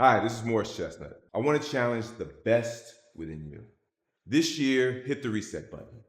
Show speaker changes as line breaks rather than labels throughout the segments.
Hi, this is Morris Chestnut. I want to challenge the best within you. This year, hit the reset button.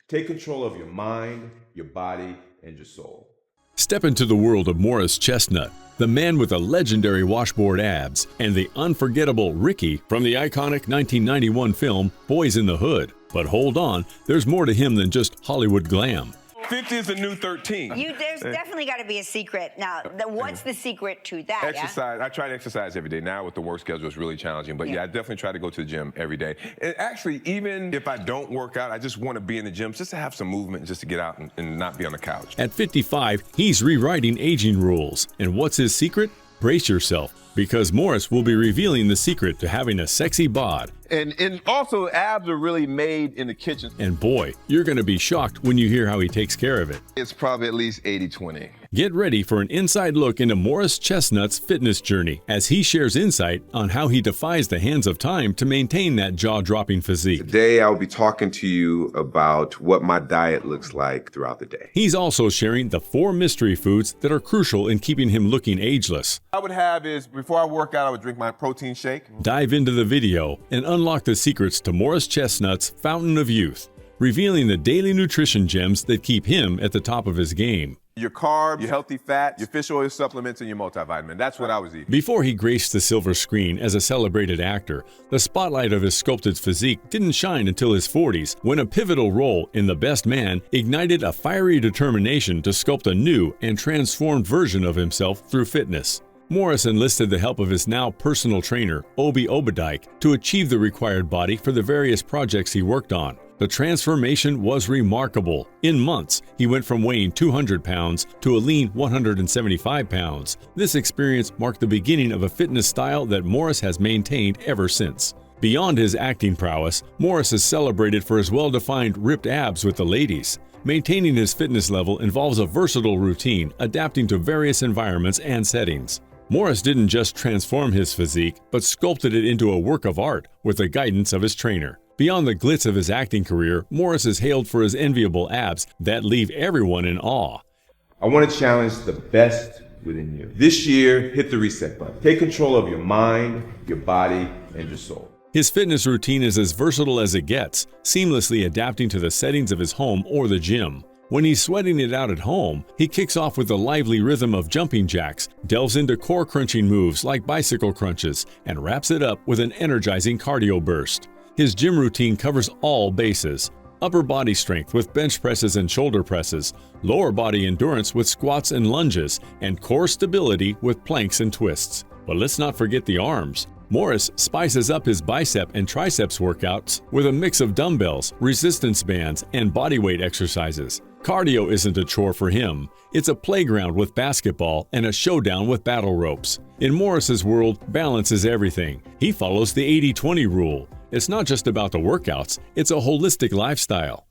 Take control of your mind, your body, and your soul.
Step into the world of Morris Chestnut, the man with the legendary washboard abs and the unforgettable Ricky from the iconic 1991 film Boys in the Hood. But hold on, there's more to him than just Hollywood glam.
50 is the new 13.
There's definitely got to be a secret. Now, what's the secret to that?
Exercise. Yeah? I try to exercise every day. Now with the work schedule, it's really challenging. But yeah, I definitely try to go to the gym every day. And actually, even if I don't work out, I just want to be in the gym just to have some movement, just to get out and not be on the couch.
At 55, he's rewriting aging rules. And what's his secret? Brace yourself, because Morris will be revealing the secret to having a sexy bod.
And also, abs are really made in the kitchen.
And boy, you're going to be shocked when you hear how he takes care of it.
It's probably at least 80-20.
Get ready for an inside look into Morris Chestnut's fitness journey as he shares insight on how he defies the hands of time to maintain that jaw-dropping physique.
Today, I'll be talking to you about what my diet looks like throughout the day.
He's also sharing the 4 mystery foods that are crucial in keeping him looking ageless.
What I would have is, before I work out, I would drink my protein shake.
Dive into the video and unlock the secrets to Morris Chestnut's fountain of youth, revealing the daily nutrition gems that keep him at the top of his game.
Your carbs, your healthy fats, your fish oil supplements, and your multivitamin. That's what I was eating.
Before he graced the silver screen as a celebrated actor, the spotlight of his sculpted physique didn't shine until his 40s, when a pivotal role in The Best Man ignited a fiery determination to sculpt a new and transformed version of himself through fitness. Morris enlisted the help of his now personal trainer, Obi Obadike, to achieve the required body for the various projects he worked on. The transformation was remarkable. In months, he went from weighing 200 pounds to a lean 175 pounds. This experience marked the beginning of a fitness style that Morris has maintained ever since. Beyond his acting prowess, Morris is celebrated for his well-defined ripped abs with the ladies. Maintaining his fitness level involves a versatile routine, adapting to various environments and settings. Morris didn't just transform his physique, but sculpted it into a work of art with the guidance of his trainer. Beyond the glitz of his acting career, Morris is hailed for his enviable abs that leave everyone in awe.
I want to challenge the best within you. This year, hit the reset button. Take control of your mind, your body, and your soul.
His fitness routine is as versatile as it gets, seamlessly adapting to the settings of his home or the gym. When he's sweating it out at home, he kicks off with the lively rhythm of jumping jacks, delves into core crunching moves like bicycle crunches, and wraps it up with an energizing cardio burst. His gym routine covers all bases: upper body strength with bench presses and shoulder presses, lower body endurance with squats and lunges, and core stability with planks and twists. But let's not forget the arms. Morris spices up his bicep and triceps workouts with a mix of dumbbells, resistance bands, and bodyweight exercises. Cardio isn't a chore for him. It's a playground with basketball and a showdown with battle ropes. In Morris's world, balance is everything. He follows the 80-20 rule. It's not just about the workouts, it's a holistic lifestyle.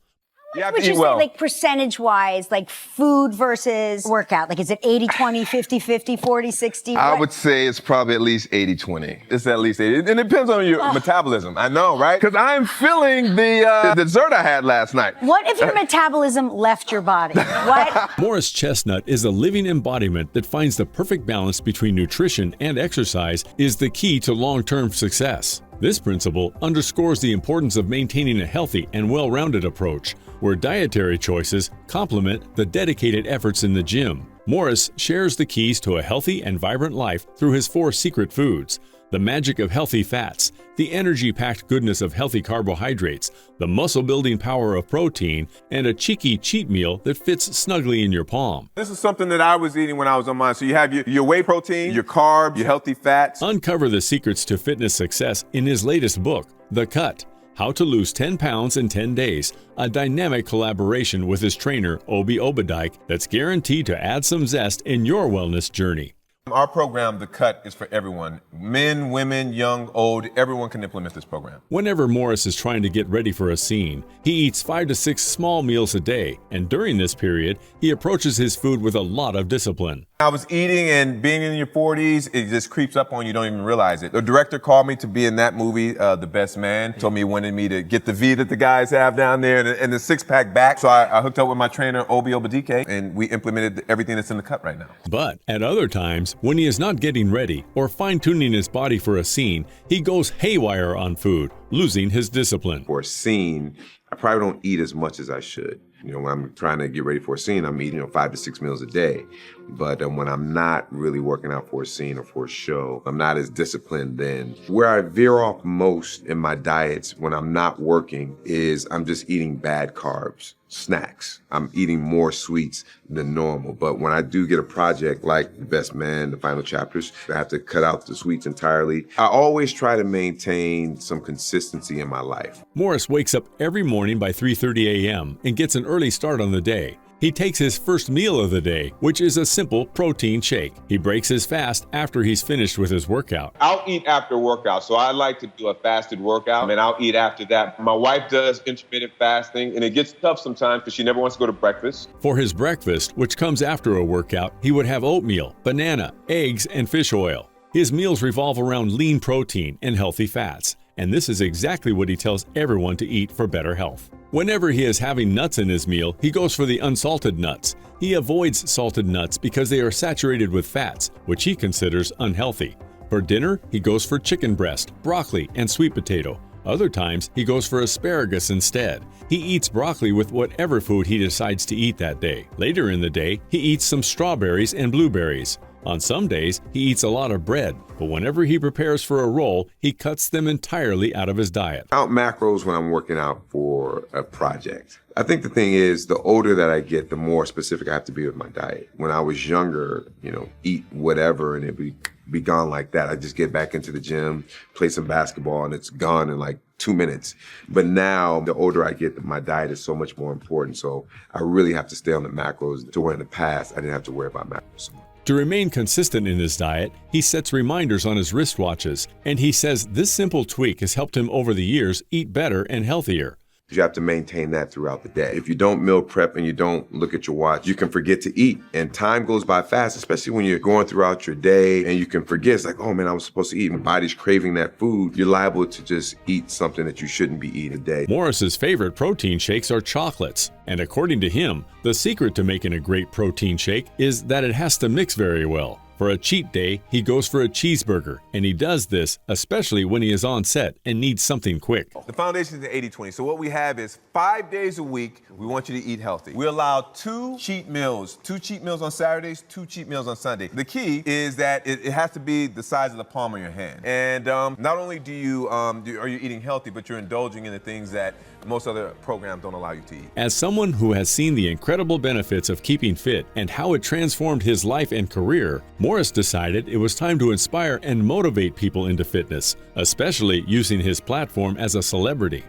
Would you say, like, percentage-wise, like food versus workout? Like, is it 80-20, 50-50, 40-60?
I would say it's probably at least 80-20. It's at least 80. And it depends on your metabolism. I know, right? Because I'm feeling the dessert I had last night.
What if your metabolism left your body? What?
Morris Chestnut is a living embodiment that finds the perfect balance between nutrition and exercise is the key to long-term success. This principle underscores the importance of maintaining a healthy and well-rounded approach, where dietary choices complement the dedicated efforts in the gym. Morris shares the keys to a healthy and vibrant life through his 4 secret foods: the magic of healthy fats, the energy-packed goodness of healthy carbohydrates, the muscle-building power of protein, and a cheeky cheat meal that fits snugly in your palm.
This is something that I was eating when I was on mine. So you have your whey protein, your carbs, your healthy fats.
Uncover the secrets to fitness success in his latest book, The Cut: How to Lose 10 Pounds in 10 Days, a dynamic collaboration with his trainer, Obi Obadike, that's guaranteed to add some zest in your wellness journey.
Our program, The Cut, is for everyone. Men, women, young, old, everyone can implement this program.
Whenever Morris is trying to get ready for a scene, he eats 5 to 6 small meals a day, and during this period, he approaches his food with a lot of discipline.
I was eating, and being in your 40s, it just creeps up on you, you don't even realize it. The director called me to be in that movie, The Best Man. Told me he wanted me to get the V that the guys have down there and the six-pack back. So I hooked up with my trainer, Obi Obadike, and we implemented everything that's in The Cut right now.
But at other times, when he is not getting ready or fine-tuning his body for a scene, he goes haywire on food, losing his discipline.
For a scene, I probably don't eat as much as I should. When I'm trying to get ready for a scene, I'm eating 5 to 6 meals a day. But when I'm not really working out for a scene or for a show, I'm not as disciplined then. Where I veer off most in my diets when I'm not working is I'm just eating bad carbs, snacks. I'm eating more sweets than normal. But when I do get a project like The Best Man, the final chapters, I have to cut out the sweets entirely. I always try to maintain some consistency in my life.
Morris wakes up every morning by 3:30 a.m. and gets an early start on the day. He takes his first meal of the day, which is a simple protein shake. He breaks his fast after he's finished with his workout.
I'll eat after workout, so I like to do a fasted workout, and I'll eat after that. My wife does intermittent fasting, and it gets tough sometimes because she never wants to go to breakfast.
For his breakfast, which comes after a workout, he would have oatmeal, banana, eggs, and fish oil. His meals revolve around lean protein and healthy fats, and this is exactly what he tells everyone to eat for better health. Whenever he is having nuts in his meal, he goes for the unsalted nuts. He avoids salted nuts because they are saturated with fats, which he considers unhealthy. For dinner, he goes for chicken breast, broccoli, and sweet potato. Other times, he goes for asparagus instead. He eats broccoli with whatever food he decides to eat that day. Later in the day, he eats some strawberries and blueberries. On some days, he eats a lot of bread, but whenever he prepares for a roll, he cuts them entirely out of his diet.
Out macros when I'm working out for a project. I think the thing is, the older that I get, the more specific I have to be with my diet. When I was younger, eat whatever and it'd be gone like that. I just get back into the gym, play some basketball, and it's gone in like 2 minutes. But now, the older I get, my diet is so much more important. So I really have to stay on the macros to where in the past, I didn't have to worry about macros so much.
To remain consistent in his diet, he sets reminders on his wristwatches, and he says this simple tweak has helped him over the years eat better and healthier.
You have to maintain that throughout the day. If you don't meal prep and you don't look at your watch, you can forget to eat. And time goes by fast, especially when you're going throughout your day and you can forget. It's like, oh man, I was supposed to eat. My body's craving that food. You're liable to just eat something that you shouldn't be eating today.
Morris's favorite protein shakes are chocolates. And according to him, the secret to making a great protein shake is that it has to mix very well. For a cheat day, he goes for a cheeseburger, and he does this especially when he is on set and needs something quick.
The foundation is the 80-20. So what we have is 5 days a week, we want you to eat healthy. We allow 2 cheat meals on Saturdays, 2 cheat meals on Sunday. The key is that it has to be the size of the palm of your hand. And not only are you eating healthy, but you're indulging in the things that most other programs don't allow you to eat.
As someone who has seen the incredible benefits of keeping fit and how it transformed his life and career, Morris decided it was time to inspire and motivate people into fitness, especially using his platform as a celebrity.